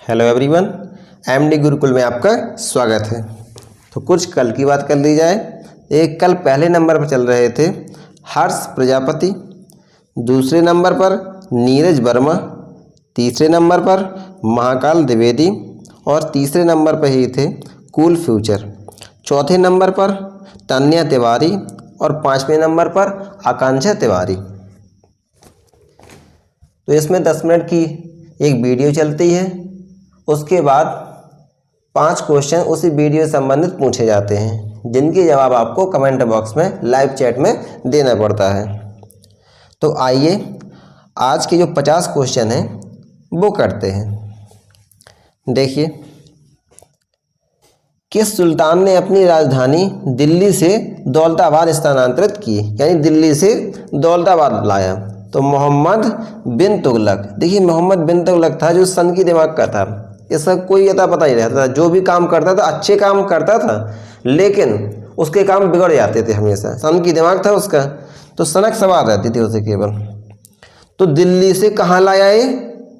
Hello everyone, MD Gurukul में आपका स्वागत है। तो कुछ कल की बात कर ली जाए। एक कल पहले नंबर पर चल रहे थे हर्ष प्रजापति, दूसरे नंबर पर नीरज वर्मा, तीसरे नंबर पर महाकाल द्विवेदी और तीसरे नंबर पर ही थे कूल फ्यूचर। चौथे नंबर पर तन्या तिवारी और पाँचवें नंबर पर आकांक्षा तिवारी। तो इसमें 10 मिनट की एक वीडियो चलती है, उसके बाद 5 क्वेश्चन उसी वीडियो से संबंधित पूछे जाते हैं, जिनके जवाब आपको कमेंट बॉक्स में लाइव चैट में देना पड़ता है। तो आइए आज के जो 50 क्वेश्चन हैं वो करते हैं। देखिए, किस सुल्तान ने अपनी राजधानी दिल्ली से दौलताबाद स्थानांतरित की, यानी दिल्ली से दौलताबाद लाया? तो मोहम्मद बिन तुगलक। देखिए, मोहम्मद बिन तुगलक था जो सन की दिमाग का था। इसका कोई अता पता ही रहता था। जो भी काम करता था अच्छे काम करता था, लेकिन उसके काम बिगड़ जाते थे हमेशा। सन की दिमाग था उसका, तो सनक सवार रहती थी उसे केवल। तो दिल्ली से कहाँ लाया ये?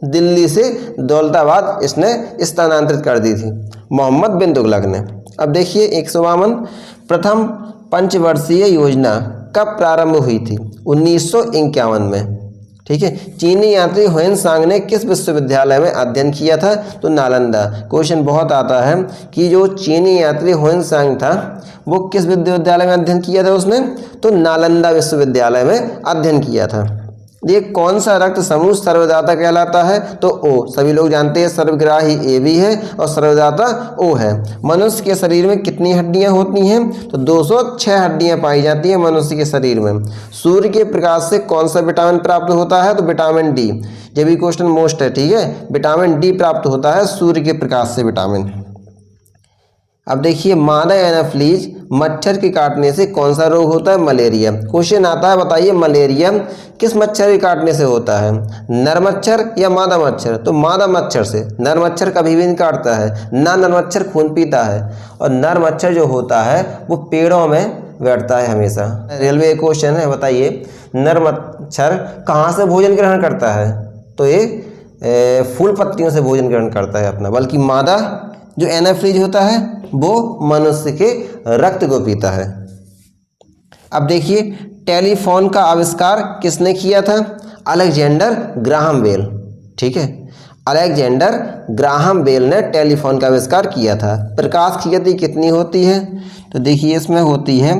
दिल्ली से दौलताबाद इसने स्थानांतरित कर दी थी मोहम्मद बिन तुगलक ने। अब देखिए 152, प्रथम पंचवर्षीय योजना कब प्रारंभ हुई थी? 1951 में। ठीक है। चीनी यात्री हुएन सांग ने किस विश्वविद्यालय में अध्ययन किया था? तो नालंदा। क्वेश्चन बहुत आता है कि जो चीनी यात्री हुएन सांग था वो किस विश्वविद्यालय में अध्ययन किया था उसने? तो नालंदा विश्वविद्यालय में अध्ययन किया था। ये कौन सा रक्त समूह सर्वदाता कहलाता है? तो ओ। सभी लोग जानते हैं सर्वग्राही ए भी है और सर्वदाता ओ है। मनुष्य के शरीर में कितनी हड्डियां होती हैं? तो 206 हड्डियां पाई जाती हैं मनुष्य के शरीर में। सूर्य के प्रकाश से कौन सा विटामिन प्राप्त होता है? तो विटामिन डी। ये भी क्वेश्चन मोस्ट है। ठीक है, विटामिन डी प्राप्त होता है सूर्य के प्रकाश से विटामिन। अब देखिए, मादा एनाफ्लीज मच्छर के काटने से कौन सा रोग होता है? मलेरिया। क्वेश्चन आता है, बताइए मलेरिया किस मच्छर के काटने से होता है? नर मच्छर या मादा मच्छर? तो मादा मच्छर से। नर मच्छर कभी भी नहीं काटता है ना, नर मच्छर खून पीता है। और नर मच्छर जो होता है वो पेड़ों में बैठता है हमेशा। रेलवे क्वेश्चन है, बताइए नर मच्छर कहाँ से भोजन ग्रहण करता है? तो ये फूल पत्तियों से भोजन ग्रहण करता है अपना। बल्कि मादा जो एनाफ्लीज होता है वो मनुष्य के रक्त को पीता है। अब देखिए, टेलीफोन का आविष्कार किसने किया था? Alexander Graham Bell. ठीक है, अलेक्जेंडर ग्राहम बेल ने टेलीफोन का आविष्कार किया था। प्रकाश की गति कितनी होती है? तो देखिए, इसमें होती है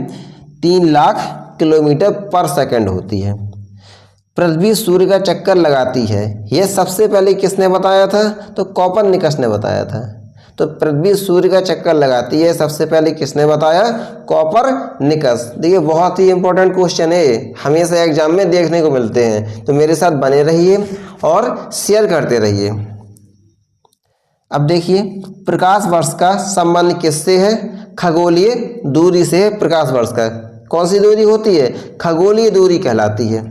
3 लाख किलोमीटर पर सेकंड होती है। पृथ्वी सूर्य का चक्कर लगाती है, यह सबसे पहले किसने बताया था? तो कोपरनिकस ने बताया था। तो पृथ्वी सूर्य का चक्कर लगाती है, सबसे पहले किसने बताया? कोपरनिकस। देखिए, बहुत ही इंपॉर्टेंट क्वेश्चन है, हमेशा एग्जाम में देखने को मिलते हैं। तो मेरे साथ बने रहिए और शेयर करते रहिए। अब देखिए, प्रकाश वर्ष का संबंध किससे है? खगोलीय दूरी से प्रकाश वर्ष का। कौन सी दूरी होती है? खगोलीय दूरी कहलाती है।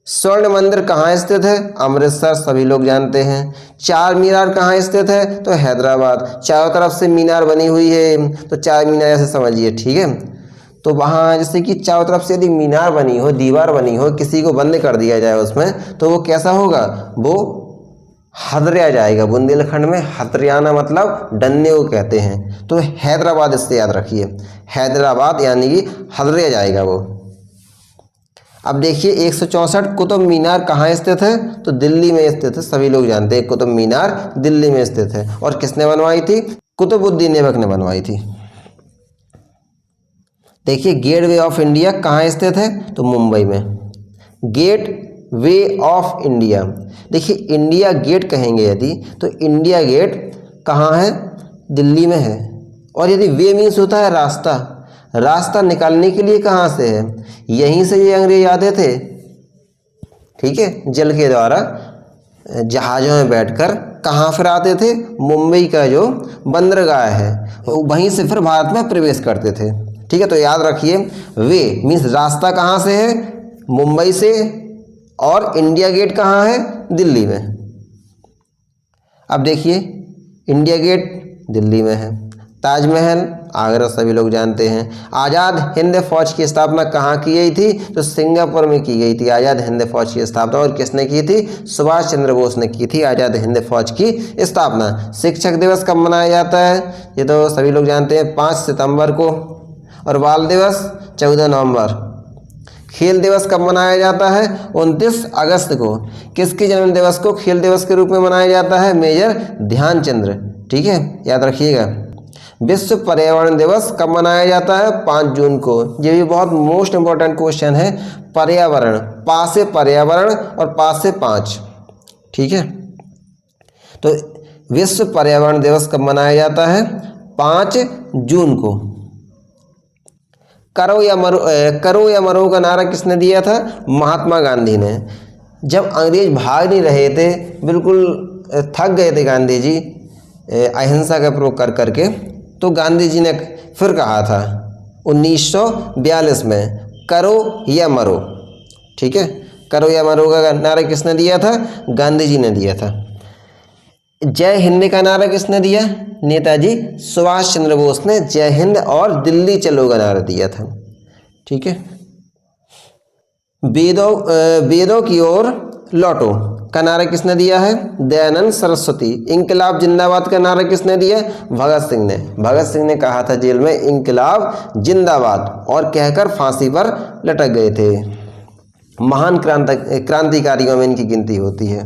स्वर्ण मंदिर कहाँ स्थित है? अमृतसर, सभी लोग जानते हैं। चार मीनार कहाँ स्थित है? तो हैदराबाद। चारों तरफ से मीनार बनी हुई है, तो चार मीनार ऐसे समझिए। ठीक है, तो वहाँ जैसे कि चारों तरफ से यदि मीनार बनी हो, दीवार बनी हो, किसी को बंद कर दिया जाए उसमें, तो वो कैसा होगा? वो हदरिया जाएगा। बुंदेलखंड में हदरियाना मतलब डरने को कहते हैं। तो हैदराबाद, इससे याद रखिए, हैदराबाद यानी कि हदरिया जाएगा वो। अब देखिए, 164 कुतुब मीनार कहाँ स्थित है? तो दिल्ली में स्थित है। सभी लोग जानते हैं कुतुब मीनार दिल्ली में स्थित है। और किसने बनवाई थी? कुतुबुद्दीन ऐबक ने बनवाई थी। देखिए, गेट वे ऑफ इंडिया कहाँ स्थित है? तो मुंबई में। गेट वे ऑफ इंडिया, देखिए इंडिया गेट कहेंगे यदि, तो इंडिया गेट कहाँ है? दिल्ली में है। और यदि वे मीन्स होता है रास्ता, रास्ता निकालने के लिए कहाँ से है? यहीं से ये अंग्रेज आते थे। ठीक है, जल के द्वारा जहाज़ों में बैठकर कहाँ फिर आते थे? मुंबई का जो बंदरगाह है वहीं से फिर भारत में प्रवेश करते थे। ठीक है, तो याद रखिए, वे मीन्स रास्ता कहाँ से है? मुंबई से। और इंडिया गेट कहाँ है? दिल्ली में। अब देखिए, इंडिया गेट दिल्ली में है, ताजमहल, आगरा सभी लोग जानते हैं। आज़ाद हिंद फौज की स्थापना कहाँ की गई थी? तो सिंगापुर में की गई थी आज़ाद हिंद फौज की स्थापना। और किसने की थी? सुभाष चंद्र बोस ने की थी आज़ाद हिंद फौज की स्थापना। शिक्षक दिवस कब मनाया जाता है? ये तो सभी लोग जानते हैं, 5 सितंबर को। और बाल दिवस 14 नवंबर। खेल दिवस कब मनाया जाता है? 29 अगस्त को। किसके जन्म दिवस को खेल दिवस के रूप में मनाया जाता है? मेजर ध्यानचंद्र। ठीक है, याद रखिएगा। विश्व पर्यावरण दिवस कब मनाया जाता है? 5 जून को। ये भी बहुत मोस्ट इंपॉर्टेंट क्वेश्चन है। पर्यावरण, पा से पर्यावरण और पा से 5। ठीक है, तो विश्व पर्यावरण दिवस कब मनाया जाता है? 5 जून को। करो या मरो का नारा किसने दिया था? महात्मा गांधी ने। जब अंग्रेज भाग नहीं रहे थे, बिल्कुल थक गए थे गांधी जी अहिंसा का प्रयोग कर करके, तो गांधी जी ने फिर कहा था 1942 में, करो या मरो। ठीक है, करो या मरो का नारा किसने दिया था? गांधी जी ने दिया था। जय हिंद का नारा किसने दिया? नेताजी सुभाष चंद्र बोस ने जय हिंद और दिल्ली चलो का नारा दिया था। ठीक है, वेदों की ओर लौटो का नारा किसने दिया है? दयानंद सरस्वती। इंकलाब जिंदाबाद का नारा किसने दिया? भगत सिंह ने। भगत सिंह ने कहा था जेल में, इंकलाब जिंदाबाद, और कहकर फांसी पर लटक गए थे। महान क्रांतिकारियों में इनकी गिनती होती है।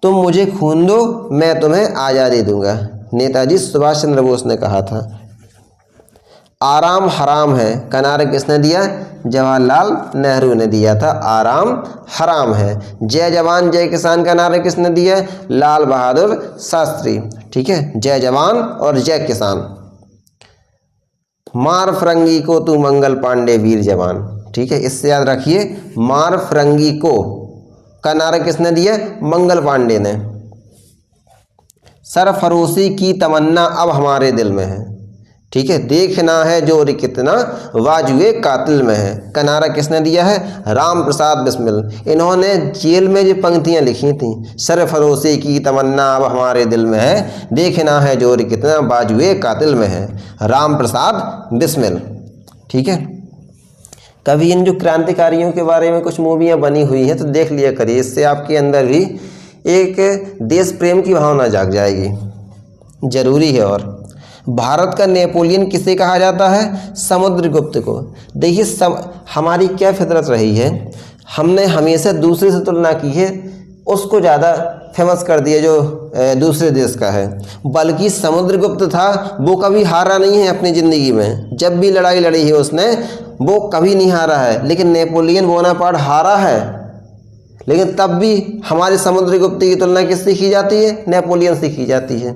तुम मुझे खून दो, मैं तुम्हें आज़ादी दूंगा, नेताजी सुभाष चंद्र बोस ने कहा था। आराम हराम है का नारा किसने दिया? जवाहरलाल नेहरू ने दिया था, आराम हराम है। जय जवान जय किसान का नारा किसने दिया? लाल बहादुर शास्त्री। ठीक है, जय जवान और जय किसान। मार फिरंगी को तू मंगल पांडे वीर जवान। ठीक है, इससे याद रखिए, मार फिरंगी को का नारा किसने दिया? मंगल पांडे ने। सरफरोशी की तमन्ना अब हमारे दिल में है। ठीक है, देखना है जोर कितना वाजुए कातिल में है का नारा किसने दिया है? राम प्रसाद बिस्मिल। इन्होंने जेल में जो पंक्तियां लिखी थी, सरफरोशी की तमन्ना अब हमारे दिल में है, देखना है जोर कितना वाजुए कातिल में है, राम प्रसाद बिस्मिल। ठीक है, कभी इन जो क्रांतिकारियों के बारे में कुछ मूवियाँ बनी हुई हैं तो देख लिया करिए, इससे आपके अंदर भी एक देश प्रेम की भावना जाग जाएगी, जरूरी है। और भारत का नेपोलियन किसे कहा जाता है? समुद्रगुप्त को। देखिए हमारी क्या फितरत रही है, हमने हमेशा दूसरे से तुलना की है, उसको ज़्यादा फेमस कर दिया जो दूसरे देश का है। बल्कि समुद्रगुप्त था, वो कभी हारा नहीं है अपनी ज़िंदगी में, जब भी लड़ाई लड़ी है उसने वो कभी नहीं हारा है। लेकिन नेपोलियन बोनापार्ट हारा है, लेकिन तब भी हमारे समुद्रगुप्त की तुलना किससे की जाती है? नेपोलियन से की जाती है।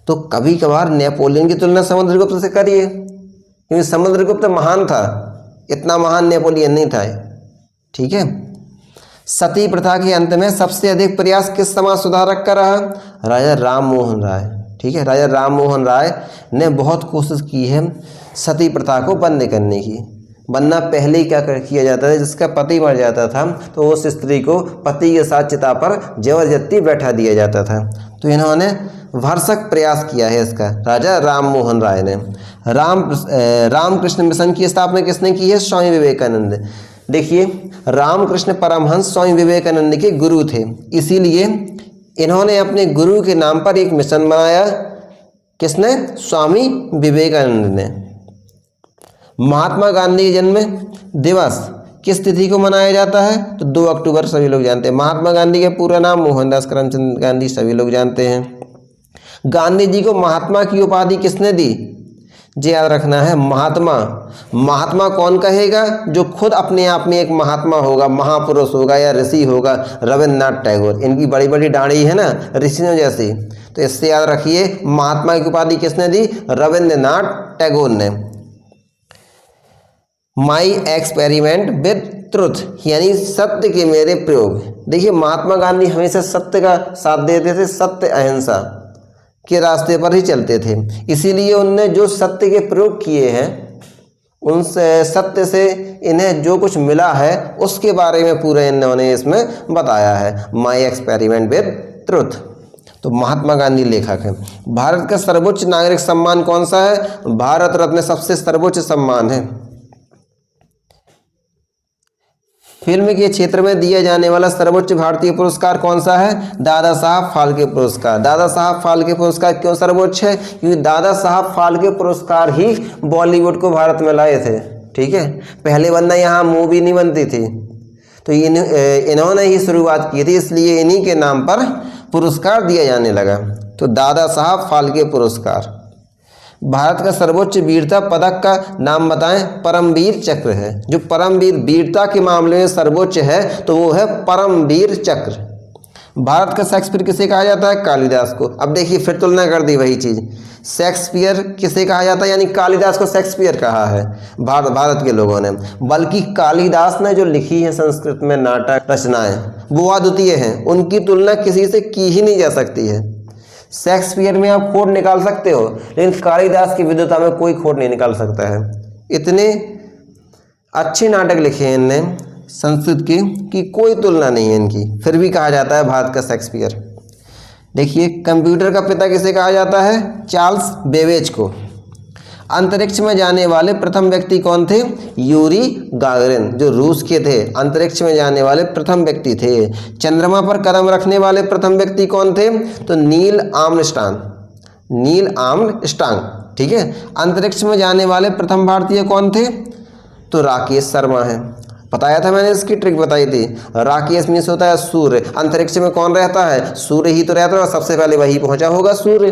तो कभी कभार नेपोलियन की तुलना समुद्रगुप्त से करिए, क्योंकि समुद्रगुप्त महान था, इतना महान नेपोलियन नहीं था। ठीक है, सती प्रथा के अंत में सबसे अधिक प्रयास किस समाज सुधारक का रहा? राजा राम मोहन राय। ठीक है, राजा राम मोहन राय ने बहुत कोशिश की है सती प्रथा को बंद करने की। वरना पहले ही क्या किया जाता था, जिसका पति मर जाता था तो उस स्त्री को पति के साथ चिता पर जबरदस्ती बैठा दिया जाता था। तो इन्होंने भरसक प्रयास किया है इसका, राजा राम मोहन राय ने। रामकृष्ण मिशन की स्थापना किसने की है? स्वामी विवेकानंद। देखिए, रामकृष्ण परमहंस स्वामी विवेकानंद के गुरु थे, इसीलिए इन्होंने अपने गुरु के नाम पर एक मिशन बनाया। किसने? स्वामी विवेकानंद ने। महात्मा गांधी जन्म दिवस किस तिथि को मनाया जाता है? तो 2 अक्टूबर, सभी लोग जानते हैं। महात्मा गांधी का पूरा नाम मोहनदास करमचंद गांधी, सभी लोग जानते हैं। गांधी जी को महात्मा की उपाधि किसने दी? जी याद रखना है, महात्मा। महात्मा कौन कहेगा? जो खुद अपने आप में एक महात्मा होगा, महापुरुष होगा या ऋषि होगा। रविन्द्रनाथ टैगोर, इनकी बड़ी बड़ी दाढ़ी है ना ऋषियों जैसी, तो इससे याद रखिए महात्मा की उपाधि किसने दी? रविन्द्रनाथ टैगोर ने। माई एक्सपेरिमेंट विद ट्रुथ, यानी सत्य के मेरे प्रयोग। देखिए, महात्मा गांधी हमेशा सत्य का साथ देते थे, सत्य अहिंसा के रास्ते पर ही चलते थे। इसीलिए उनने जो सत्य के प्रयोग किए हैं, उनसे सत्य से इन्हें जो कुछ मिला है उसके बारे में पूरा इन्होंने इसमें बताया है। My experiment with truth. तो महात्मा गांधी लेखक है। भारत का सर्वोच्च नागरिक सम्मान कौन सा है? भारत रत्न सबसे सर्वोच्च सम्मान है। फिल्म के क्षेत्र में दिया जाने वाला सर्वोच्च भारतीय पुरस्कार कौन सा है? दादा साहब फाल्के पुरस्कार। दादा साहब फाल्के पुरस्कार क्यों सर्वोच्च है? क्योंकि दादा साहब फाल्के पुरस्कार ही बॉलीवुड को भारत में लाए थे। ठीक है, पहले वरना यहाँ मूवी नहीं बनती थी, तो इन्होंने ही शुरुआत की थी, इसलिए इन्हीं के नाम पर पुरस्कार दिया जाने लगा। तो दादा साहब फाल्के पुरस्कार। भारत का सर्वोच्च वीरता पदक का नाम बताएं। परमवीर चक्र है। जो परमवीर वीरता के मामले में सर्वोच्च है तो वो है परमवीर चक्र। भारत का शेक्सपियर किसे कहा जाता है? कालिदास को। अब देखिए फिर तुलना कर दी वही चीज़। शेक्सपियर किसे कहा जाता है? यानी कालिदास को शेक्सपियर कहा है भारत के लोगों ने, बल्कि कालिदास ने जो लिखी है संस्कृत में नाटक रचनाएं वो अद्वितीय हैं, उनकी तुलना किसी से की ही नहीं जा सकती है। शेक्सपियर में आप खोट निकाल सकते हो, लेकिन कालिदास की विद्वता में कोई खोट नहीं निकाल सकता है। इतने अच्छे नाटक लिखे हैं इनने संस्कृत के कि कोई तुलना नहीं है इनकी, फिर भी कहा जाता है भारत का शेक्सपियर। देखिए कंप्यूटर का पिता किसे कहा जाता है? चार्ल्स बेबेज को। अंतरिक्ष में जाने वाले प्रथम व्यक्ति कौन थे? यूरी गागरिन, जो रूस के थे, अंतरिक्ष में जाने वाले प्रथम व्यक्ति थे। चंद्रमा पर कदम रखने वाले प्रथम व्यक्ति कौन थे? तो नील आर्मस्ट्रांग। नील आर्मस्ट्रांग, ठीक है। अंतरिक्ष में जाने वाले प्रथम भारतीय कौन थे? तो राकेश शर्मा है। बताया था मैंने, इसकी ट्रिक बताई थी। राकेश मीन्स होता है सूर्य। अंतरिक्ष में कौन रहता है? सूर्य ही तो रहता है, और सबसे पहले वही पहुंचा होगा सूर्य,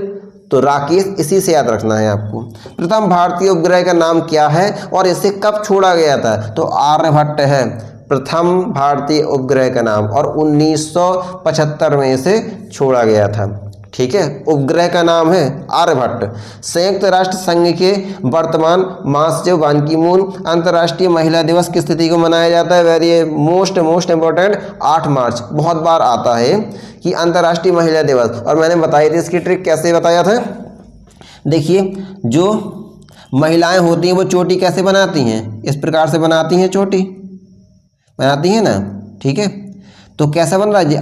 तो राकेश इसी से याद रखना है आपको। प्रथम भारतीय उपग्रह का नाम क्या है और इसे कब छोड़ा गया था? तो आर्यभट्ट है प्रथम भारतीय उपग्रह का नाम, और 1975 में इसे छोड़ा गया था। ठीक है, उपग्रह का नाम है आर्यभट्ट। संयुक्त राष्ट्र संघ के वर्तमान महासचिव बान की मून। अंतर्राष्ट्रीय महिला दिवस किस तिथि को मनाया जाता है? वेरी मोस्ट इम्पोर्टेंट, 8 मार्च। बहुत बार आता है कि अंतर्राष्ट्रीय महिला दिवस, और मैंने बताई थी इसकी ट्रिक कैसे बताया था। देखिए जो महिलाएं होती हैं वो चोटी कैसे बनाती हैं? इस प्रकार से बनाती हैं, चोटी बनाती हैं ना। ठीक है, तो कैसा बन रहा है जी?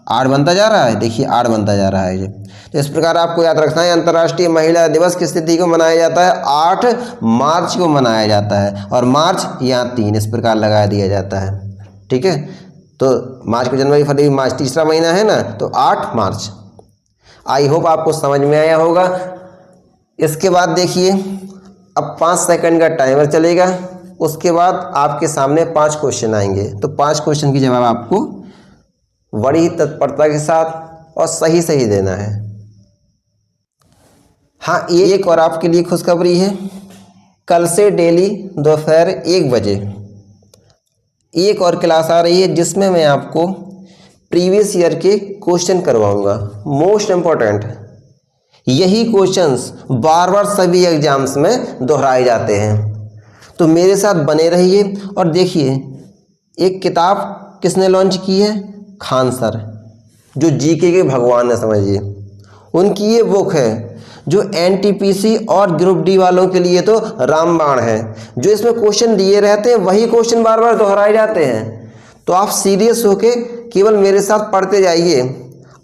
8 बनता जा रहा है। देखिए 8 बनता जा रहा है जी। तो इस प्रकार आपको याद रखना है, अंतर्राष्ट्रीय महिला दिवस किस तिथि को मनाया जाता है? 8 मार्च को मनाया जाता है, और मार्च यहाँ 3 इस प्रकार लगा दिया जाता है। ठीक है, तो मार्च को जनवरी फरवरी मार्च तीसरा महीना है ना, तो 8 मार्च। आई होप आपको समझ में आया होगा। इसके बाद देखिए अब 5 सेकंड का टाइमर चलेगा, उसके बाद आपके सामने 5 क्वेश्चन आएंगे। तो 5 क्वेश्चन की जवाब आपको बड़ी ही तत्परता के साथ और सही सही देना है। हाँ, एक और आपके लिए खुशखबरी है। कल से डेली दोपहर 1 बजे एक और क्लास आ रही है, जिसमें मैं आपको प्रीवियस ईयर के क्वेश्चन करवाऊंगा। मोस्ट इम्पोर्टेंट, यही क्वेश्चंस बार बार सभी एग्जाम्स में दोहराए जाते हैं। तो मेरे साथ बने रहिए। और देखिए एक किताब किसने लॉन्च की है? खान सर, जो जीके के भगवान है समझिए। उनकी ये बुक है जो एनटीपीसी और ग्रुप डी वालों के लिए तो रामबाण है। जो इसमें क्वेश्चन दिए रहते हैं वही क्वेश्चन बार बार दोहराए जाते हैं। तो आप सीरियस होके केवल मेरे साथ पढ़ते जाइए,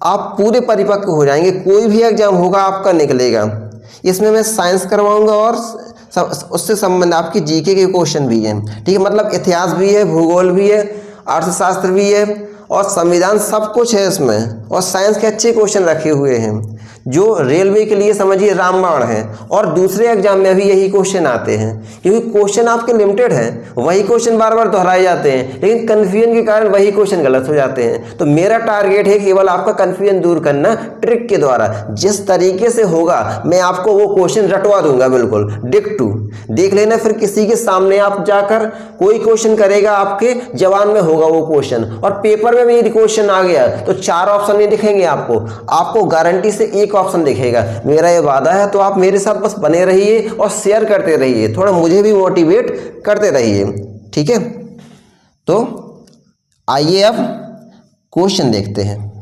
आप पूरे परिपक्व हो जाएंगे। कोई भी एग्जाम होगा आपका निकलेगा। इसमें मैं साइंस करवाऊंगा और उससे संबंध आपकी जीके के क्वेश्चन भी हैं। ठीक है, मतलब इतिहास भी है, भूगोल भी है, अर्थशास्त्र भी है, और संविधान, सब कुछ है इसमें। और साइंस के अच्छे क्वेश्चन रखे हुए हैं जो रेलवे के लिए समझिए रामबाण है। और दूसरे एग्जाम में भी यही क्वेश्चन आते हैं, क्योंकि क्वेश्चन आपके लिमिटेड हैं। वही क्वेश्चन बार बार दोहराए जाते हैं, लेकिन कन्फ्यूजन के कारण वही क्वेश्चन गलत हो जाते हैं। तो मेरा टारगेट है केवल आपका कन्फ्यूजन दूर करना ट्रिक के द्वारा। जिस तरीके से होगा मैं आपको वो क्वेश्चन रटवा दूंगा, बिल्कुल डिक्टू। देख लेना, फिर किसी के सामने आप जाकर कोई क्वेश्चन करेगा, आपके जवान में होगा वो क्वेश्चन, और पेपर में भी यदि क्वेश्चन आ गया तो 4 ऑप्शन नहीं दिखेंगे आपको गारंटी से 1 ऑप्शन दिखेगा। मेरा ये वादा है। तो आप मेरे साथ बस बने रहिए और शेयर करते रहिए, थोड़ा मुझे भी मोटिवेट करते रहिए। ठीक है, तो आइए अब क्वेश्चन देखते हैं।